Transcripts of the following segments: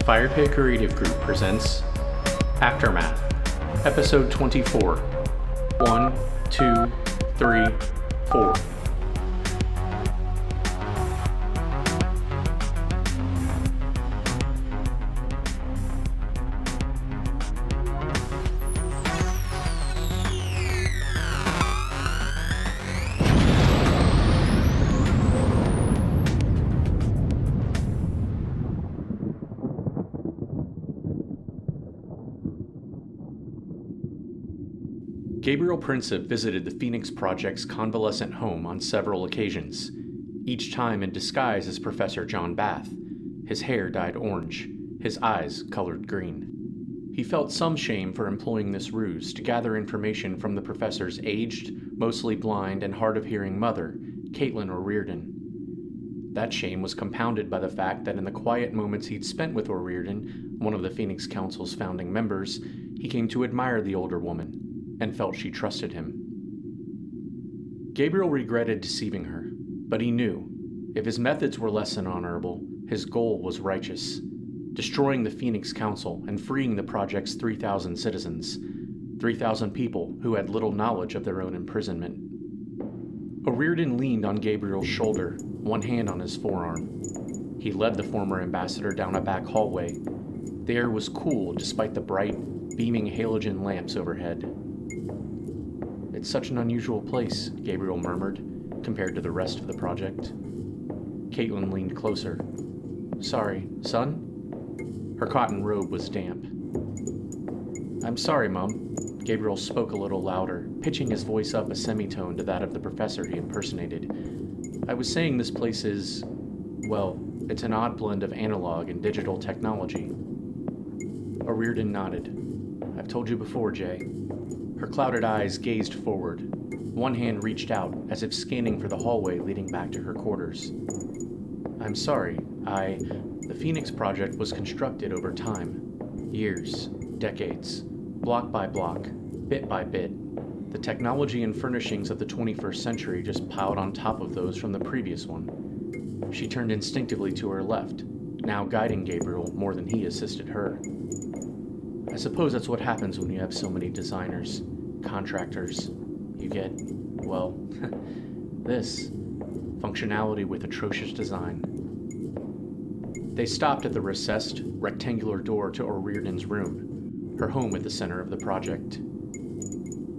Firepit Creative Group presents Aftermath, Episode 24. 1, 2, 3, 4. Gabriel Princip visited the Phoenix Project's convalescent home on several occasions, each time in disguise as Professor Jon Bath. His hair dyed orange, his eyes colored green. He felt some shame for employing this ruse to gather information from the professor's aged, mostly blind and hard-of-hearing mother, Caitlyn O'Riordan. That shame was compounded by the fact that in the quiet moments he'd spent with O'Riordan, one of the Phoenix Council's founding members, he came to admire the older woman and felt she trusted him. Gabriel regretted deceiving her, but he knew, if his methods were less than honorable, his goal was righteous, destroying the Phoenix Council and freeing the project's 3,000 citizens, 3,000 people who had little knowledge of their own imprisonment. O'Riordan leaned on Gabriel's shoulder, one hand on his forearm. He led the former ambassador down a back hallway. The air was cool despite the bright, beaming halogen lamps overhead. "It's such an unusual place," Gabriel murmured, compared to the rest of the project. Caitlyn leaned closer. "Sorry, son?" Her cotton robe was damp. "I'm sorry, Mom." Gabriel spoke a little louder, pitching his voice up a semitone to that of the professor he impersonated. "I was saying this place is, well, it's an odd blend of analog and digital technology." O'Riordan nodded. "I've told you before, Jay." Her clouded eyes gazed forward. One hand reached out, as if scanning for the hallway leading back to her quarters. "I'm sorry. The Phoenix Project was constructed over time. Years, decades, block by block, bit by bit. The technology and furnishings of the 21st century just piled on top of those from the previous one." She turned instinctively to her left, now guiding Gabriel more than he assisted her. "I suppose that's what happens when you have so many designers, contractors. You get, well, this. Functionality with atrocious design." They stopped at the recessed, rectangular door to O'Riordan's room, her home at the center of the project.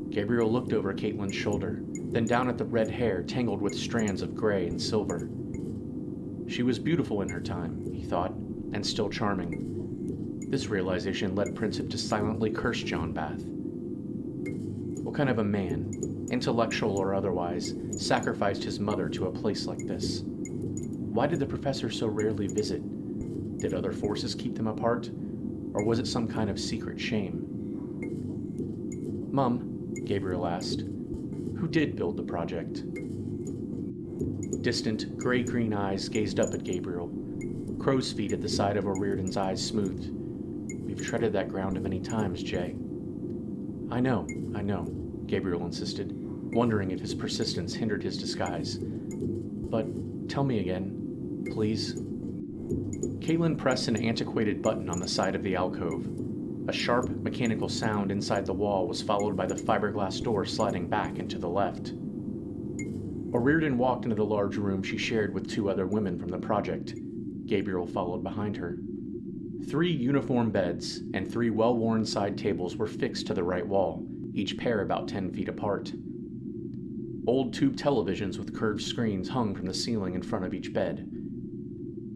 Gabriel looked over Caitlyn's shoulder, then down at the red hair tangled with strands of gray and silver. She was beautiful in her time, he thought, and still charming. This realization led Princip to silently curse Jon Bath. What kind of a man, intellectual or otherwise, sacrificed his mother to a place like this? Why did the professor so rarely visit? Did other forces keep them apart? Or was it some kind of secret shame? "Mom," Gabriel asked, "who did build the project?" Distant, gray-green eyes gazed up at Gabriel. Crow's feet at the side of O'Riordan's eyes smoothed. "We've treaded that ground many times, Jay." I know, Gabriel insisted, wondering if his persistence hindered his disguise. "But tell me again, please." Caitlyn pressed an antiquated button on the side of the alcove. A sharp, mechanical sound inside the wall was followed by the fiberglass door sliding back and to the left. O'Riordan walked into the large room she shared with two other women from the project. Gabriel followed behind her. 3 uniform beds and 3 well-worn side tables were fixed to the right wall, each pair about 10 feet apart. Old tube televisions with curved screens hung from the ceiling in front of each bed.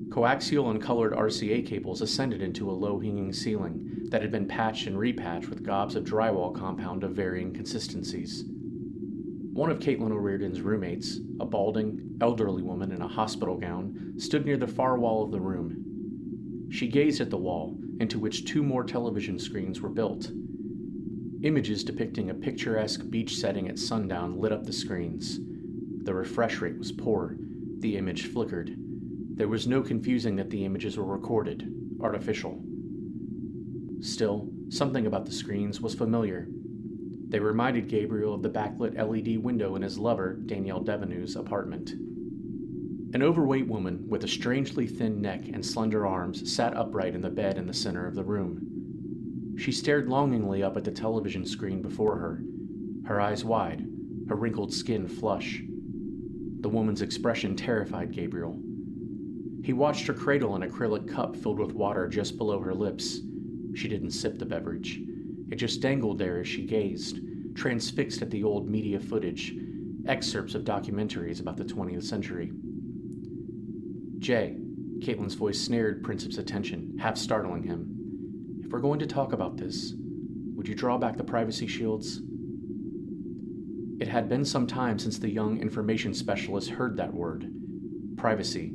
Coaxial and colored RCA cables ascended into a low-hanging ceiling that had been patched and repatched with gobs of drywall compound of varying consistencies. One of Caitlyn O'Riordan's roommates, a balding, elderly woman in a hospital gown, stood near the far wall of the room. She gazed at the wall, into which 2 more television screens were built. Images depicting a picturesque beach setting at sundown lit up the screens. The refresh rate was poor. The image flickered. There was no confusing that the images were recorded, artificial. Still, something about the screens was familiar. They reminded Gabriel of the backlit LED window in his lover, Danielle Devaneu's, apartment. An overweight woman with a strangely thin neck and slender arms sat upright in the bed in the center of the room. She stared longingly up at the television screen before her eyes wide, her wrinkled skin flush. The woman's expression terrified Gabriel. He watched her cradle an acrylic cup filled with water just below her lips. She didn't sip the beverage. It just dangled there as she gazed, transfixed at the old media footage, excerpts of documentaries about the 20th century. Jay, Caitlyn's voice snared Princip's attention, half startling him. If we're going to talk about this, would you draw back the privacy shields? It had been some time since the young information specialist heard that word. Privacy.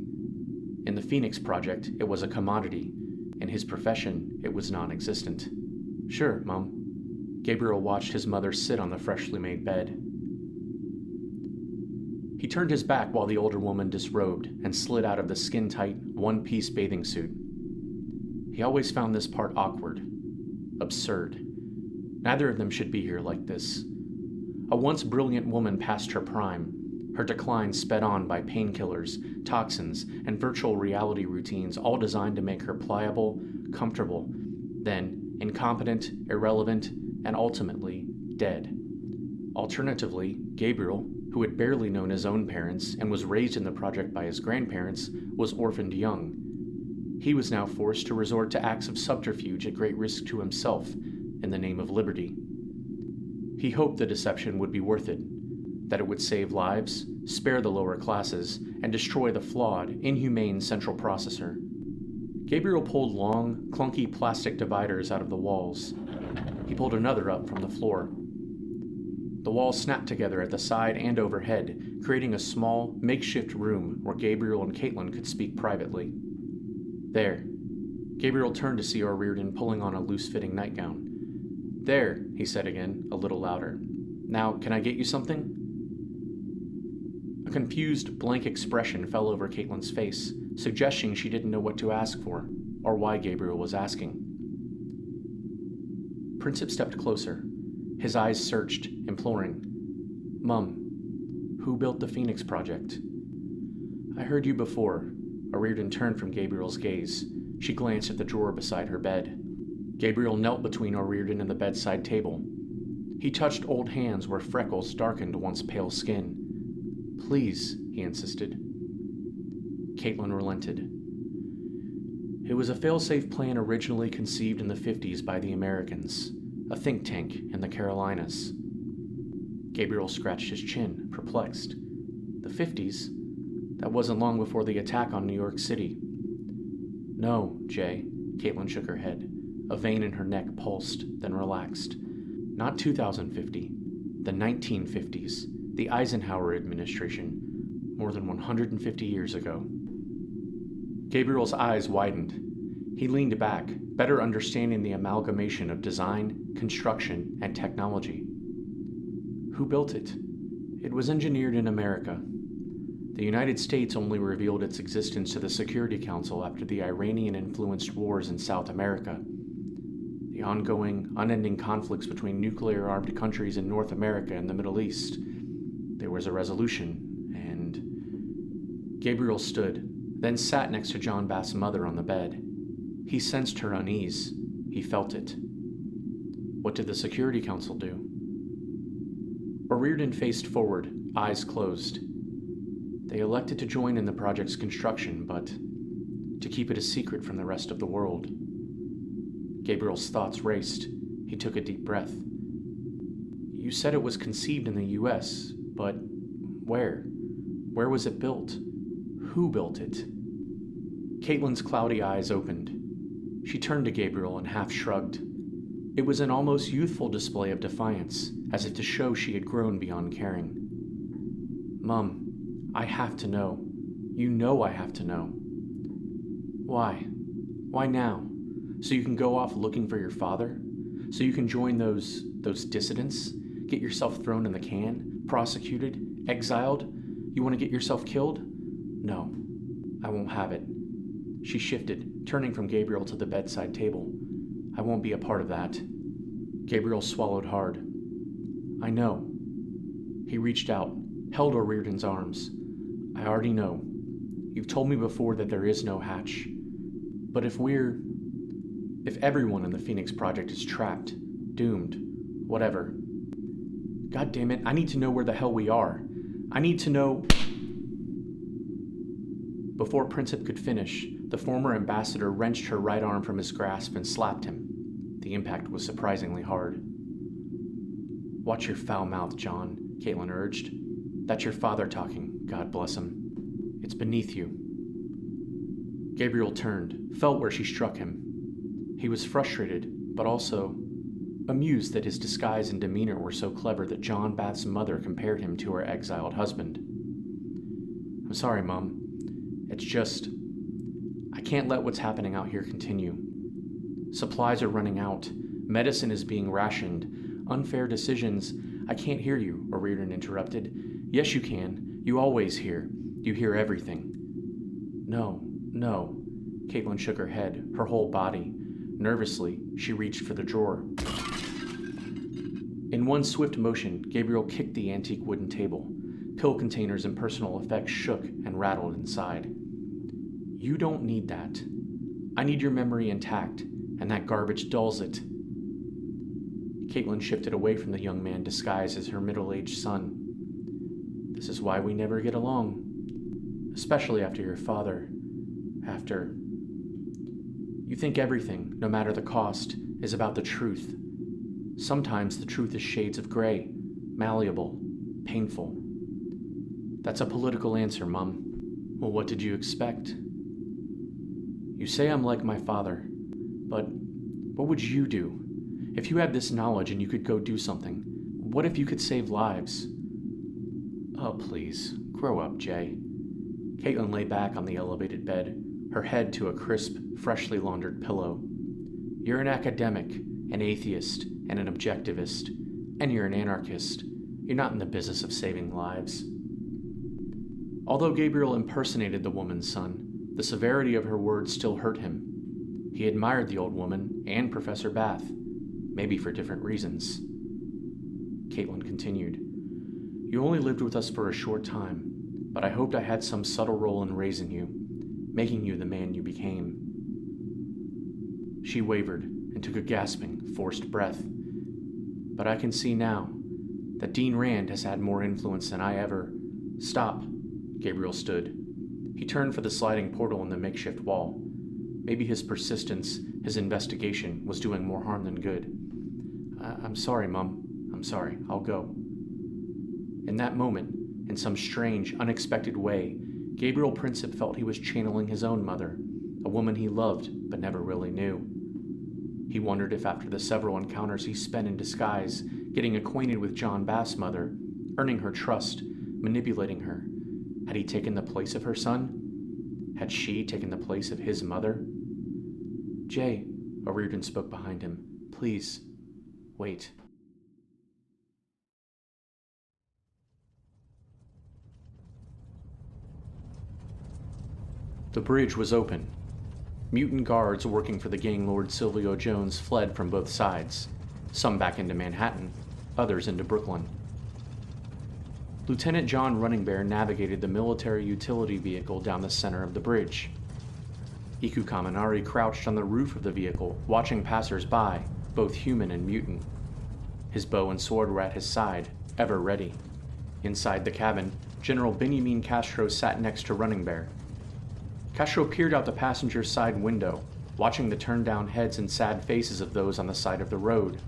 In the Phoenix Project, it was a commodity. In his profession, it was non-existent. Sure, Mom. Gabriel watched his mother sit on the freshly made bed. He turned his back while the older woman disrobed and slid out of the skin-tight, one-piece bathing suit. He always found this part awkward. Absurd. Neither of them should be here like this. A once brilliant woman past her prime, her decline sped on by painkillers, toxins, and virtual reality routines, all designed to make her pliable, comfortable, then incompetent, irrelevant, and ultimately dead. Alternatively, Gabriel, who had barely known his own parents and was raised in the project by his grandparents, was orphaned young. He was now forced to resort to acts of subterfuge at great risk to himself in the name of liberty. He hoped the deception would be worth it, that it would save lives, spare the lower classes, and destroy the flawed, inhumane central processor. Gabriel pulled long, clunky plastic dividers out of the walls. He pulled another up from the floor. The walls snapped together at the side and overhead, creating a small, makeshift room where Gabriel and Caitlyn could speak privately. There. Gabriel turned to see O'Riordan pulling on a loose-fitting nightgown. There, he said again, a little louder. Now, can I get you something? A confused, blank expression fell over Caitlyn's face, suggesting she didn't know what to ask for, or why Gabriel was asking. Princip stepped closer. His eyes searched, imploring. Mum, who built the Phoenix Project? I heard you before. O'Riordan turned from Gabriel's gaze. She glanced at the drawer beside her bed. Gabriel knelt between O'Riordan and the bedside table. He touched old hands where freckles darkened once pale skin. Please, he insisted. Caitlyn relented. It was a fail-safe plan originally conceived in the 50s by the Americans, a think tank in the Carolinas. Gabriel scratched his chin, perplexed. The 50s? That wasn't long before the attack on New York City. No, Jay, Caitlyn shook her head. A vein in her neck pulsed, then relaxed. Not 2050, the 1950s, the Eisenhower administration, more than 150 years ago. Gabriel's eyes widened. He leaned back, better understanding the amalgamation of design, construction, and technology. Who built it? It was engineered in America. The United States only revealed its existence to the Security Council after the Iranian-influenced wars in South America. The ongoing, unending conflicts between nuclear-armed countries in North America and the Middle East. There was a resolution, and... Gabriel stood, then sat next to Jon Bath's mother on the bed. He sensed her unease. He felt it. What did the Security Council do? O'Riordan faced forward, eyes closed. They elected to join in the project's construction, but to keep it a secret from the rest of the world. Gabriel's thoughts raced. He took a deep breath. You said it was conceived in the U.S., but where? Where was it built? Who built it? Caitlyn's cloudy eyes opened. She turned to Gabriel and half shrugged. It was an almost youthful display of defiance, as if to show she had grown beyond caring. Mum, I have to know. You know I have to know. Why? Why now? So you can go off looking for your father? So you can join those dissidents? Get yourself thrown in the can? Prosecuted? Exiled? You want to get yourself killed? No, I won't have it. She shifted, turning from Gabriel to the bedside table. I won't be a part of that. Gabriel swallowed hard. I know. He reached out, held O'Riordan's arms. I already know. You've told me before that there is no hatch. But if everyone in the Phoenix Project is trapped, doomed, whatever. God damn it, I need to know where the hell we are. I need to know... Before Princip could finish, the former ambassador wrenched her right arm from his grasp and slapped him. The impact was surprisingly hard. Watch your foul mouth, Jon, Caitlyn urged. That's your father talking, God bless him. It's beneath you. Gabriel turned, felt where she struck him. He was frustrated, but also amused that his disguise and demeanor were so clever that Jon Bath's mother compared him to her exiled husband. I'm sorry, Mom. It's just, I can't let what's happening out here continue. Supplies are running out. Medicine is being rationed. Unfair decisions. I can't hear you, O'Riordan interrupted. Yes, you can. You always hear. You hear everything. No. Caitlyn shook her head, her whole body. Nervously, she reached for the drawer. In one swift motion, Gabriel kicked the antique wooden table. Pill containers and personal effects shook and rattled inside. You don't need that. I need your memory intact, and that garbage dulls it. Caitlyn shifted away from the young man disguised as her middle-aged son. This is why we never get along. Especially after your father. You think everything, no matter the cost, is about the truth. Sometimes the truth is shades of gray, malleable, painful. That's a political answer, Mum. Well, what did you expect? You say I'm like my father, but what would you do? If you had this knowledge and you could go do something, what if you could save lives? Oh, please, grow up, Jay. Caitlyn lay back on the elevated bed, her head to a crisp, freshly laundered pillow. You're an academic, an atheist, and an objectivist, and you're an anarchist. You're not in the business of saving lives. Although Gabriel impersonated the woman's son, the severity of her words still hurt him. He admired the old woman and Professor Bath, maybe for different reasons. Caitlyn continued, You only lived with us for a short time, but I hoped I had some subtle role in raising you, making you the man you became. She wavered and took a gasping, forced breath. But I can see now that Dean Rand has had more influence than I ever... Stop. Gabriel stood. He turned for the sliding portal in the makeshift wall. Maybe his persistence, his investigation, was doing more harm than good. I'm sorry, Mum. I'm sorry. I'll go. In that moment, in some strange, unexpected way, Gabriel Princip felt he was channeling his own mother, a woman he loved but never really knew. He wondered if after the several encounters he spent in disguise, getting acquainted with Jon Bath's mother, earning her trust, manipulating her, had he taken the place of her son? Had she taken the place of his mother? Jay, O'Riordan spoke behind him. Please, wait. The bridge was open. Mutant guards working for the gang lord Silvio Jones fled from both sides, some back into Manhattan, others into Brooklyn. Lieutenant John Running Bear navigated the military utility vehicle down the center of the bridge. Iku Kaminari crouched on the roof of the vehicle, watching passers-by, both human and mutant. His bow and sword were at his side, ever ready. Inside the cabin, General Benjamin Castro sat next to Running Bear. Castro peered out the passenger's side window, watching the turned-down heads and sad faces of those on the side of the road.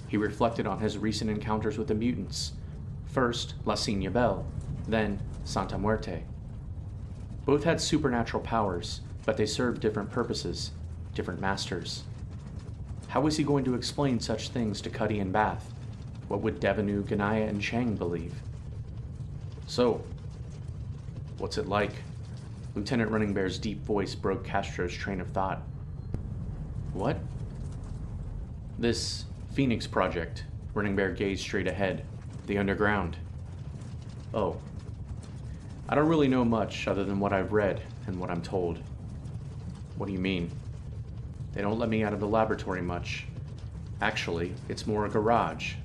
He reflected on his recent encounters with the mutants. First, La Signa Belle, then Santa Muerte. Both had supernatural powers, but they served different purposes, different masters. How was he going to explain such things to Cutty and Bath? What would Devenu, Ganaya, and Chang believe? So, what's it like? Lieutenant Running Bear's deep voice broke Castro's train of thought. What? This Phoenix Project. Running Bear gazed straight ahead. The underground. Oh. I don't really know much other than what I've read and what I'm told. What do you mean? They don't let me out of the laboratory much. Actually, it's more a garage.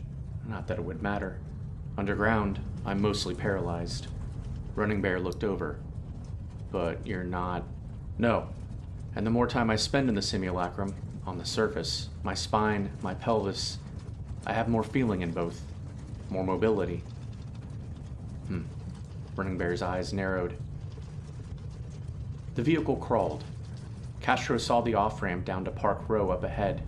Not that it would matter. Underground, I'm mostly paralyzed. Running Bear looked over. But you're not... No. And the more time I spend in the simulacrum, on the surface, my spine, my pelvis, I have more feeling in both. More mobility. Running Bear's eyes narrowed. The vehicle crawled. Castro saw the off-ramp down to Park Row up ahead.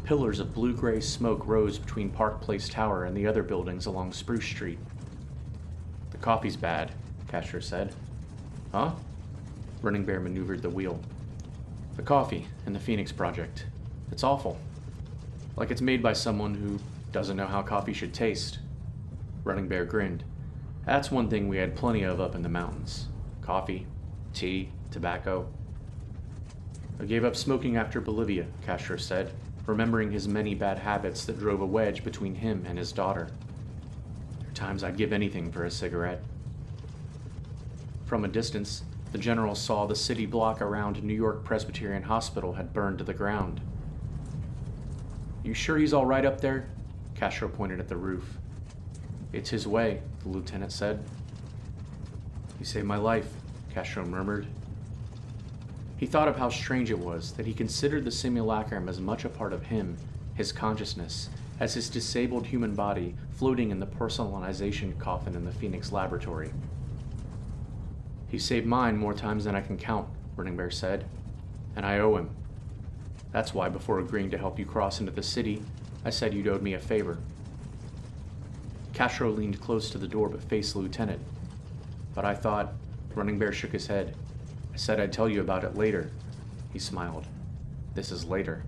Pillars of blue-gray smoke rose between Park Place Tower and the other buildings along Spruce Street. The coffee's bad, Castro said. Huh? Running Bear maneuvered the wheel. The coffee in the Phoenix Project. It's awful. Like it's made by someone who doesn't know how coffee should taste. Running Bear grinned. That's one thing we had plenty of up in the mountains. Coffee, tea, tobacco. I gave up smoking after Bolivia, Castro said, remembering his many bad habits that drove a wedge between him and his daughter. There are times I'd give anything for a cigarette. From a distance, the general saw the city block around New York Presbyterian Hospital had burned to the ground. You sure he's all right up there? Castro pointed at the roof. It's his way, the lieutenant said. You saved my life, Castro murmured. He thought of how strange it was that he considered the simulacrum as much a part of him, his consciousness, as his disabled human body floating in the personalization coffin in the Phoenix laboratory. He saved mine more times than I can count, Running Bear said, and I owe him. That's why before agreeing to help you cross into the city, I said you'd owed me a favor. Castro leaned close to the door but faced the lieutenant. But I thought, Running Bear shook his head. I said I'd tell you about it later. He smiled. This is later.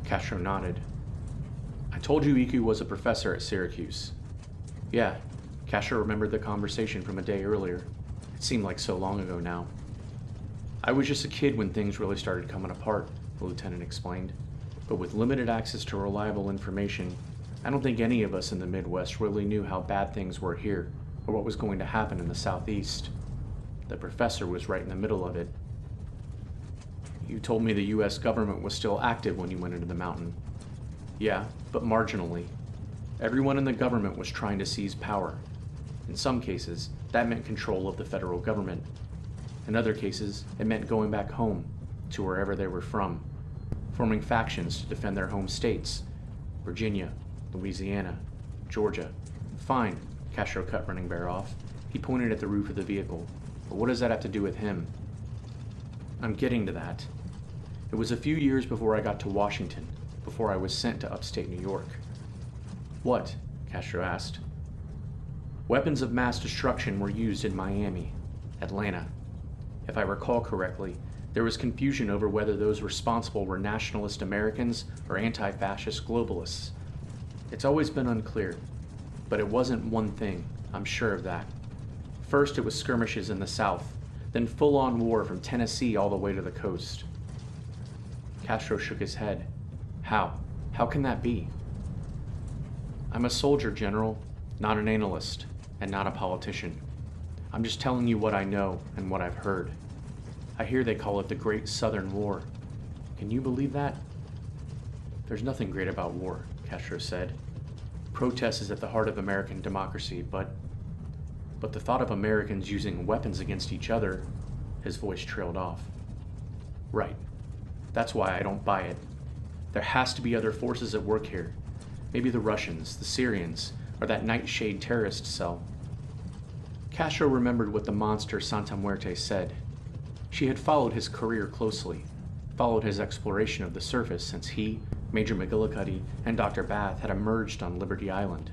Castro nodded. I told you Iku was a professor at Syracuse. Yeah, Castro remembered the conversation from a day earlier. It seemed like so long ago now. I was just a kid when things really started coming apart, the lieutenant explained. But with limited access to reliable information, I don't think any of us in the Midwest really knew how bad things were here, or what was going to happen in the Southeast. The professor was right in the middle of it. You told me the U.S. government was still active when you went into the mountain. Yeah, but marginally. Everyone in the government was trying to seize power. In some cases, that meant control of the federal government. In other cases, it meant going back home, to wherever they were from, forming factions to defend their home states. Virginia, Louisiana, Georgia. Fine, Castro cut Running Bear off. He pointed at the roof of the vehicle. But what does that have to do with him? I'm getting to that. It was a few years before I got to Washington, before I was sent to upstate New York. What? Castro asked. Weapons of mass destruction were used in Miami, Atlanta. If I recall correctly, there was confusion over whether those responsible were nationalist Americans or anti-fascist globalists. It's always been unclear, but it wasn't one thing, I'm sure of that. First it was skirmishes in the South, then full-on war from Tennessee all the way to the coast. Castro shook his head. How? How can that be? I'm a soldier, General, not an analyst, and not a politician. I'm just telling you what I know and what I've heard. I hear they call it the Great Southern War. Can you believe that? There's nothing great about war, Castro said. Protest is at the heart of American democracy, but the thought of Americans using weapons against each other, his voice trailed off. Right. That's why I don't buy it. There has to be other forces at work here. Maybe the Russians, the Syrians, or that Nightshade terrorist cell. Castro remembered what the monster Santa Muerte said. She had followed his career closely, followed his exploration of the surface since he, Major McGillicuddy, and Dr. Bath had emerged on Liberty Island.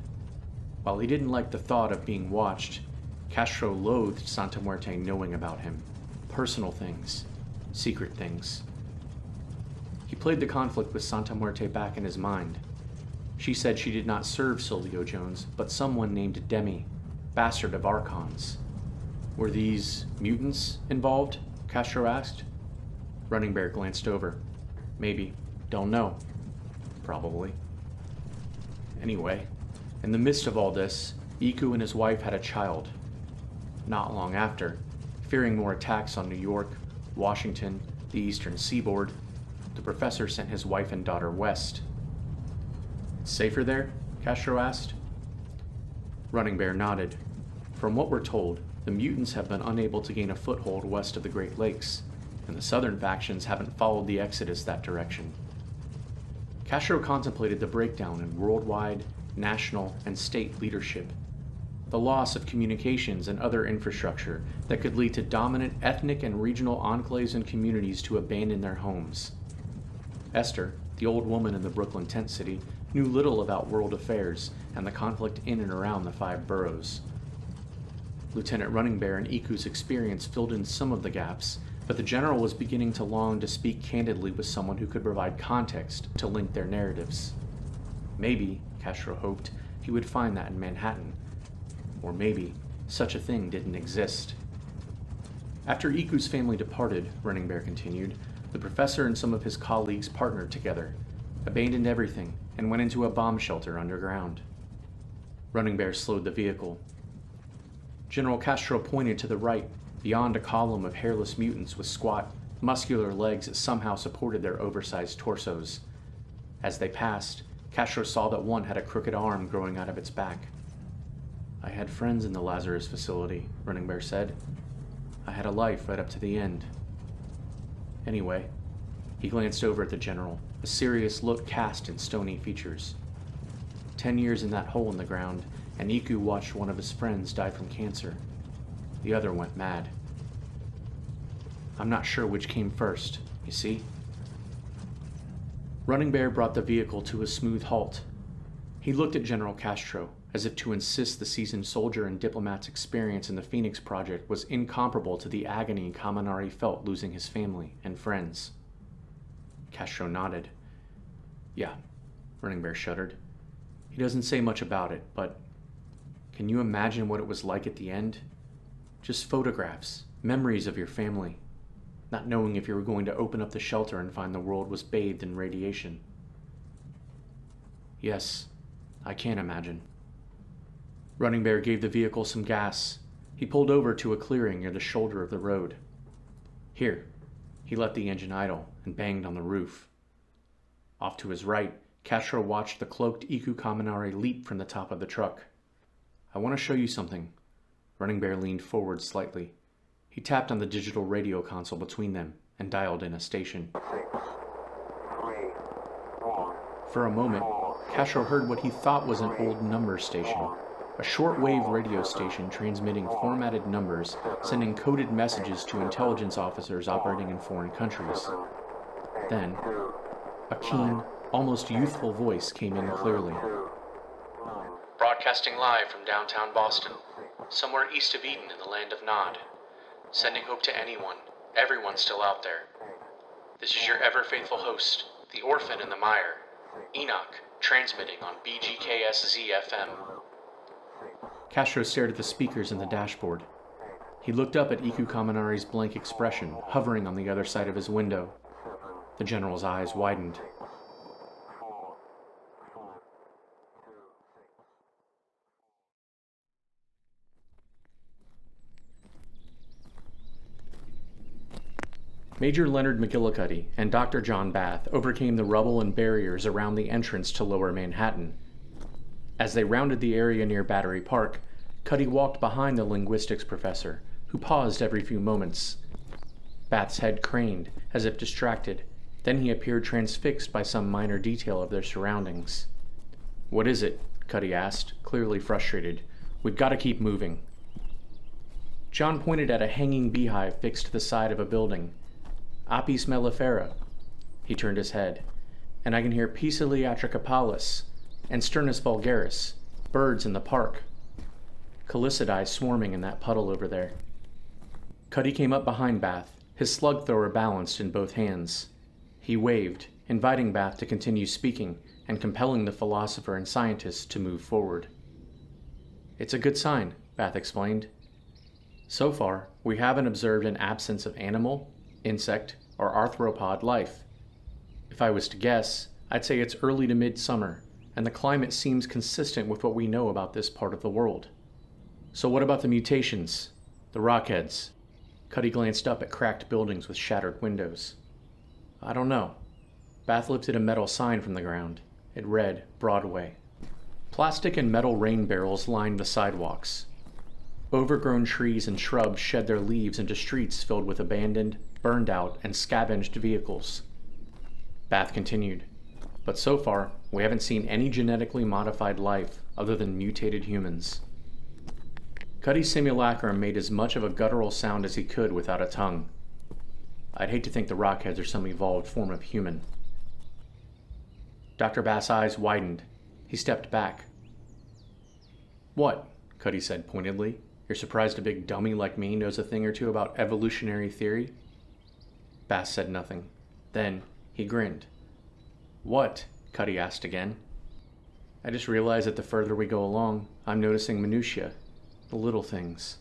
While he didn't like the thought of being watched, Castro loathed Santa Muerte knowing about him. Personal things, secret things. He played the conflict with Santa Muerte back in his mind. She said she did not serve Silvio Jones, but someone named Demi, bastard of Archons. Were these mutants involved? Castro asked. Running Bear glanced over. Maybe. Don't know. Probably. Anyway, in the midst of all this, Iku and his wife had a child. Not long after, fearing more attacks on New York, Washington, the eastern seaboard, the professor sent his wife and daughter west. It's safer there? Castro asked. Running Bear nodded. From what we're told, the mutants have been unable to gain a foothold west of the Great Lakes, and the southern factions haven't followed the exodus that direction. Castro contemplated the breakdown in worldwide, national, and state leadership, the loss of communications and other infrastructure that could lead to dominant ethnic and regional enclaves and communities to abandon their homes. Esther, the old woman in the Brooklyn tent city, knew little about world affairs and the conflict in and around the 5 boroughs. Lieutenant Running Bear and Iku's experience filled in some of the gaps, but the general was beginning to long to speak candidly with someone who could provide context to link their narratives. Maybe, Castro hoped, he would find that in Manhattan. Or maybe such a thing didn't exist. After Iku's family departed, Running Bear continued, the professor and some of his colleagues partnered together, abandoned everything, and went into a bomb shelter underground. Running Bear slowed the vehicle. General Castro pointed to the right, beyond a column of hairless mutants with squat, muscular legs that somehow supported their oversized torsos. As they passed, Castro saw that one had a crooked arm growing out of its back. "I had friends in the Lazarus facility," Running Bear said. "I had a life right up to the end." Anyway, he glanced over at the general, a serious look cast in stony features. 10 years in that hole in the ground, and Iku watched one of his friends die from cancer. The other went mad. "I'm not sure which came first, you see?" Running Bear brought the vehicle to a smooth halt. He looked at General Castro, as if to insist the seasoned soldier and diplomat's experience in the Phoenix Project was incomparable to the agony Kaminari felt losing his family and friends. Castro nodded. "Yeah," Running Bear shuddered. "He doesn't say much about it, but can you imagine what it was like at the end? Just photographs, memories of your family, not knowing if you were going to open up the shelter and find the world was bathed in radiation." "Yes, I can imagine." Running Bear gave the vehicle some gas. He pulled over to a clearing near the shoulder of the road. "Here." He let the engine idle and banged on the roof. Off to his right, Castro watched the cloaked Iku Kaminari leap from the top of the truck. "I want to show you something." Running Bear leaned forward slightly. He tapped on the digital radio console between them and dialed in a station. For a moment, Castro heard what he thought was an old number station, a shortwave radio station transmitting formatted numbers, sending coded messages to intelligence officers operating in foreign countries. Then, a keen, almost youthful voice came in clearly. "Broadcasting live from downtown Boston, somewhere east of Eden in the land of Nod. Sending hope to anyone, everyone still out there. This is your ever-faithful host, the orphan in the mire, Enoch, transmitting on BGKSZ-FM. Castro stared at the speakers in the dashboard. He looked up at Iku Kaminari's blank expression, hovering on the other side of his window. The general's eyes widened. Major Leonard McGillicuddy and Dr. Jon Bath overcame the rubble and barriers around the entrance to Lower Manhattan. As they rounded the area near Battery Park, Cutty walked behind the linguistics professor, who paused every few moments. Bath's head craned, as if distracted. Then he appeared transfixed by some minor detail of their surroundings. "What is it?" Cutty asked, clearly frustrated. "We've got to keep moving." John pointed at a hanging beehive fixed to the side of a building. "Apis mellifera." He turned his head. "And I can hear Pisili atracopalis and Sturnus vulgaris, birds in the park. Calicidae swarming in that puddle over there." Cutty came up behind Bath, his slug thrower balanced in both hands. He waved, inviting Bath to continue speaking and compelling the philosopher and scientist to move forward. "It's a good sign," Bath explained. "So far, we haven't observed an absence of animal, insect, or arthropod life. If I was to guess, I'd say it's early to mid-summer, and the climate seems consistent with what we know about this part of the world. So what about the mutations? The rockheads?" Cutty glanced up at cracked buildings with shattered windows. "I don't know." Bath lifted a metal sign from the ground. It read, Broadway. Plastic and metal rain barrels lined the sidewalks. Overgrown trees and shrubs shed their leaves into streets filled with abandoned, burned out, and scavenged vehicles. Bath continued, but so far, we haven't seen any genetically modified life other than mutated humans. Cutty's simulacrum made as much of a guttural sound as he could without a tongue. I'd hate to think the Rockheads are some evolved form of human. Dr. Bath's eyes widened. He stepped back. What? Cutty said pointedly. You're surprised a big dummy like me knows a thing or two about evolutionary theory? Bath said nothing. Then he grinned. What? Cutty asked again. I just realized that the further we go along, I'm noticing minutiae, the little things.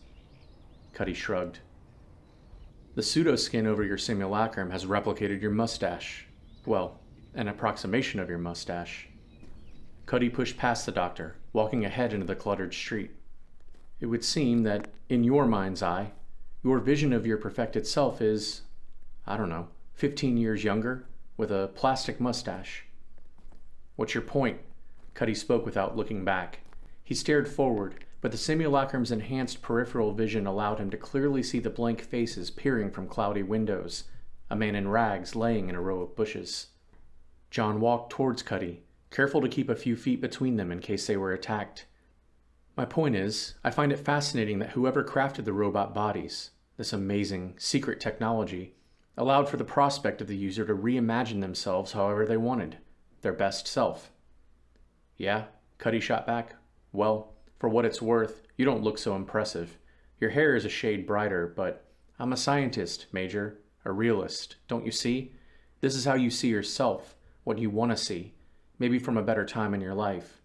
Cutty shrugged. The pseudoskin over your simulacrum has replicated your mustache. Well, an approximation of your mustache. Cutty pushed past the doctor, walking ahead into the cluttered street. It would seem that, in your mind's eye, your vision of your perfected self is, 15 years younger, with a plastic mustache. What's your point? Cutty spoke without looking back. He stared forward, but the simulacrum's enhanced peripheral vision allowed him to clearly see the blank faces peering from cloudy windows, a man in rags laying in a row of bushes. Jon walked towards Cutty, careful to keep a few feet between them in case they were attacked. My point is, I find it fascinating that whoever crafted the robot bodies, this amazing, secret technology, allowed for the prospect of the user to reimagine themselves however they wanted, their best self. Yeah, Cutty shot back. Well, for what it's worth, you don't look so impressive. Your hair is a shade brighter, but I'm a scientist, Major, a realist, don't you see? This is how you see yourself, what you want to see, maybe from a better time in your life.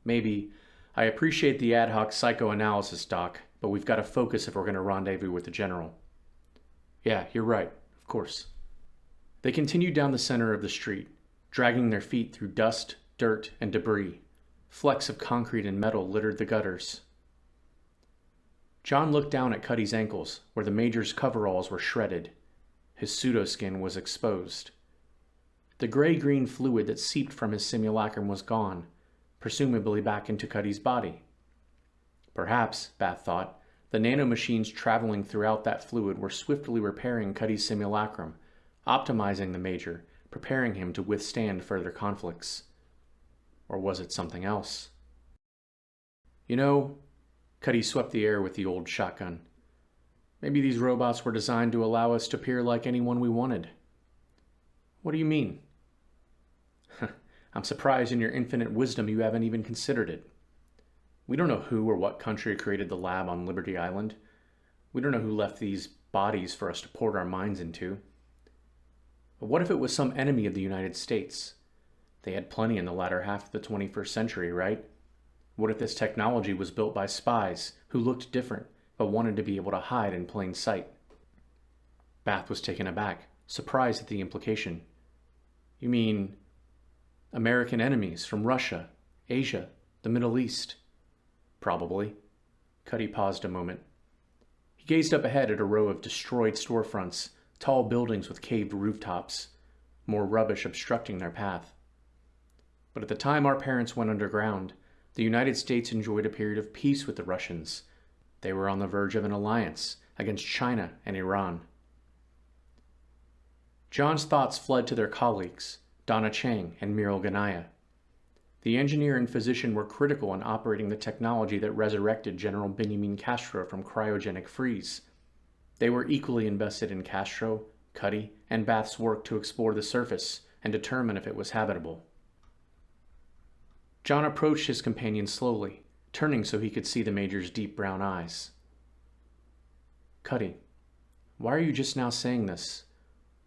Maybe, I appreciate the ad hoc psychoanalysis, Doc, but we've got to focus if we're going to rendezvous with the General. Yeah, you're right, of course. They continued down the center of the street, dragging their feet through dust, dirt, and debris. Flecks of concrete and metal littered the gutters. Jon looked down at Cutty's ankles, where the Major's coveralls were shredded. His pseudoskin was exposed. The gray-green fluid that seeped from his simulacrum was gone, presumably back into Cutty's body. Perhaps, Bath thought, the nanomachines traveling throughout that fluid were swiftly repairing Cutty's simulacrum, optimizing the Major, preparing him to withstand further conflicts. Or was it something else? You know, Cutty swept the air with the old shotgun. Maybe these robots were designed to allow us to appear like anyone we wanted. What do you mean? I'm surprised in your infinite wisdom you haven't even considered it. We don't know who or what country created the lab on Liberty Island. We don't know who left these bodies for us to port our minds into. But what if it was some enemy of the United States? They had plenty in the latter half of the 21st century, right? What if this technology was built by spies who looked different but wanted to be able to hide in plain sight? Bath was taken aback, surprised at the implication. You mean American enemies from Russia, Asia, the Middle East? Probably. Cutty paused a moment. He gazed up ahead at a row of destroyed storefronts, tall buildings with caved rooftops, more rubbish obstructing their path. But at the time our parents went underground, the United States enjoyed a period of peace with the Russians. They were on the verge of an alliance against China and Iran. Jon's thoughts fled to their colleagues, Donna Chang and Miral Ganaya. The engineer and physician were critical in operating the technology that resurrected General Benjamin Castro from cryogenic freeze. They were equally invested in Castro, Cutty, and Bath's work to explore the surface and determine if it was habitable. Jon approached his companion slowly, turning so he could see the Major's deep brown eyes. Cutty, why are you just now saying this?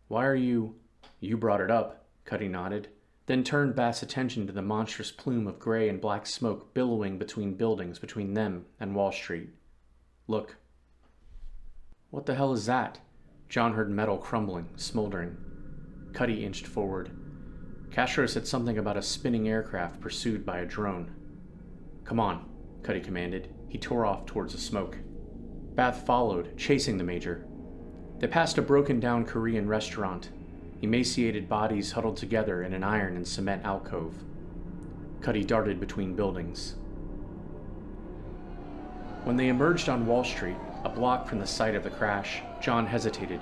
Why are you... You brought it up, Cutty nodded, then turned Bath's attention to the monstrous plume of gray and black smoke billowing between buildings between them and Wall Street. Look. What the hell is that? Jon heard metal crumbling, smoldering. Cutty inched forward. Castro said something about a spinning aircraft pursued by a drone. Come on, Cutty commanded. He tore off towards the smoke. Bath followed, chasing the Major. They passed a broken-down Korean restaurant, emaciated bodies huddled together in an iron and cement alcove. Cutty darted between buildings. When they emerged on Wall Street, a block from the site of the crash, Jon hesitated.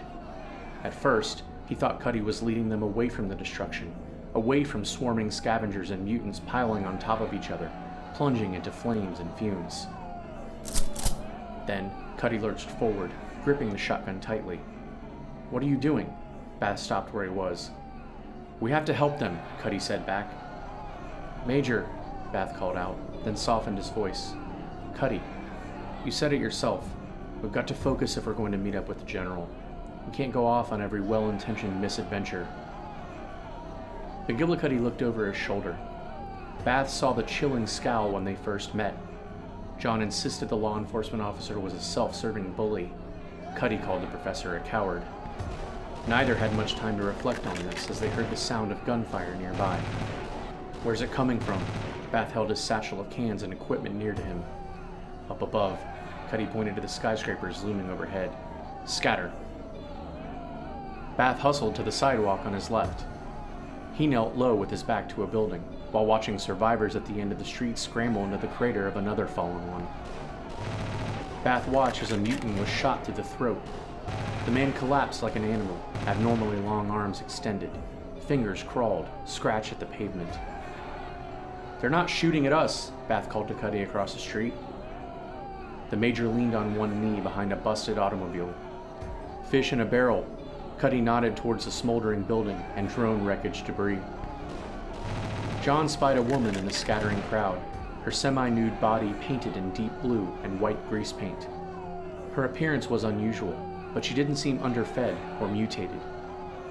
At first, he thought Cutty was leading them away from the destruction, away from swarming scavengers and mutants piling on top of each other, plunging into flames and fumes. Then, Cutty lurched forward, gripping the shotgun tightly. "What are you doing?" Bath stopped where he was. "We have to help them," Cutty said back. "Major," Bath called out, then softened his voice. "Cutty, you said it yourself. We've got to focus if we're going to meet up with the General. We can't go off on every well-intentioned misadventure." McGillicuddy looked over his shoulder. Bath saw the chilling scowl when they first met. Jon insisted the law enforcement officer was a self-serving bully. Cutty called the professor a coward. Neither had much time to reflect on this as they heard the sound of gunfire nearby. "Where's it coming from?" Bath held his satchel of cans and equipment near to him. Up above, Cutty pointed to the skyscrapers looming overhead. "Scatter." Bath hustled to the sidewalk on his left. He knelt low with his back to a building, while watching survivors at the end of the street scramble into the crater of another fallen one. Bath watched as a mutant was shot through the throat. The man collapsed like an animal, abnormally long arms extended. Fingers crawled, scratched at the pavement. "They're not shooting at us," Bath called to Cutty across the street. The Major leaned on one knee behind a busted automobile. "Fish in a barrel." Cutty nodded towards the smoldering building and drone wreckage debris. Jon spied a woman in the scattering crowd, her semi-nude body painted in deep blue and white grease paint. Her appearance was unusual, but she didn't seem underfed or mutated.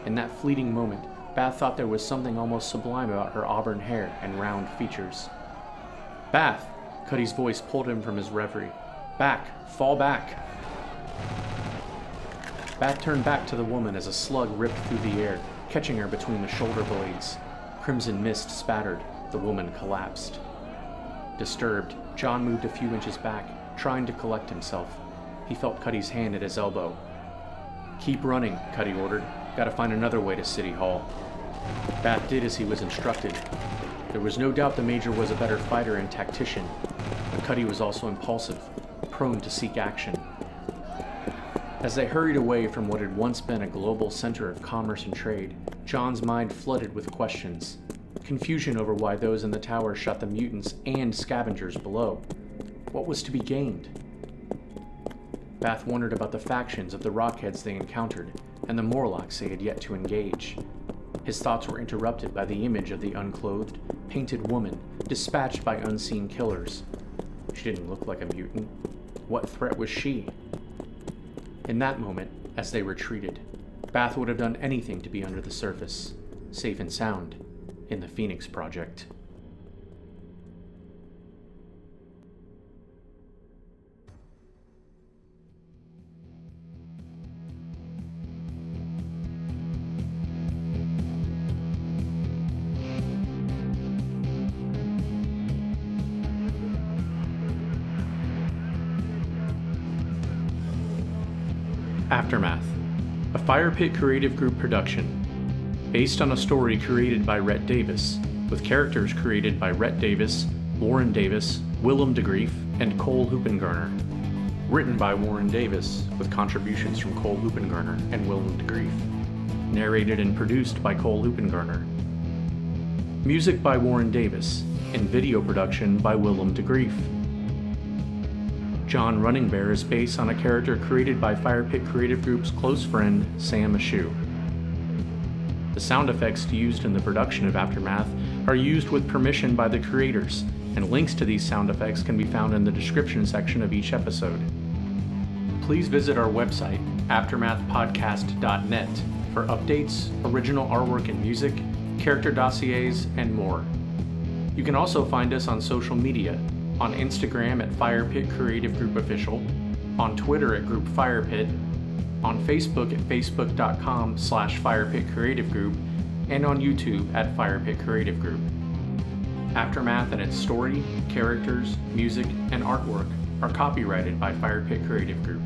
In that fleeting moment, Bath thought there was something almost sublime about her auburn hair and round features. "Bath!" Cutty's voice pulled him from his reverie. "Back! Fall back!" Bath turned back to the woman as a slug ripped through the air, catching her between the shoulder blades. Crimson mist spattered. The woman collapsed. Disturbed, Jon moved a few inches back, trying to collect himself. He felt Cutty's hand at his elbow. "Keep running," Cutty ordered. "Gotta find another way to City Hall." Bath did as he was instructed. There was no doubt the Major was a better fighter and tactician, but Cutty was also impulsive, prone to seek action. As they hurried away from what had once been a global center of commerce and trade, Jon's mind flooded with questions. Confusion over why those in the tower shot the mutants and scavengers below. What was to be gained? Bath wondered about the factions of the Rockheads they encountered, and the Morlocks they had yet to engage. His thoughts were interrupted by the image of the unclothed, painted woman dispatched by unseen killers. She didn't look like a mutant. What threat was she? In that moment, as they retreated, Bath would have done anything to be under the surface, safe and sound, in the Phoenix Project. Aftermath, a Fire Pit Creative Group production, based on a story created by Rhett Davis, with characters created by Rhett Davis, Warren Davis, Willem de Greef, and Cole Hoopingarner. Written by Warren Davis, with contributions from Cole Hoopingarner and Willem de Greef. Narrated and produced by Cole Hoopingarner. Music by Warren Davis, and video production by Willem de Greef. Jon Running Bear is based on a character created by Fire Pit Creative Group's close friend, Sam Ashoo. The sound effects used in the production of Aftermath are used with permission by the creators, and links to these sound effects can be found in the description section of each episode. Please visit our website, aftermathpodcast.net, for updates, original artwork and music, character dossiers, and more. You can also find us on social media, on Instagram at Fire Pit Creative Group Official, on Twitter at Group Fire Pit, on Facebook at facebook.com/Fire Pit Creative Group, and on YouTube at Fire Pit Creative Group. Aftermath and its story, characters, music, and artwork are copyrighted by Fire Pit Creative Group.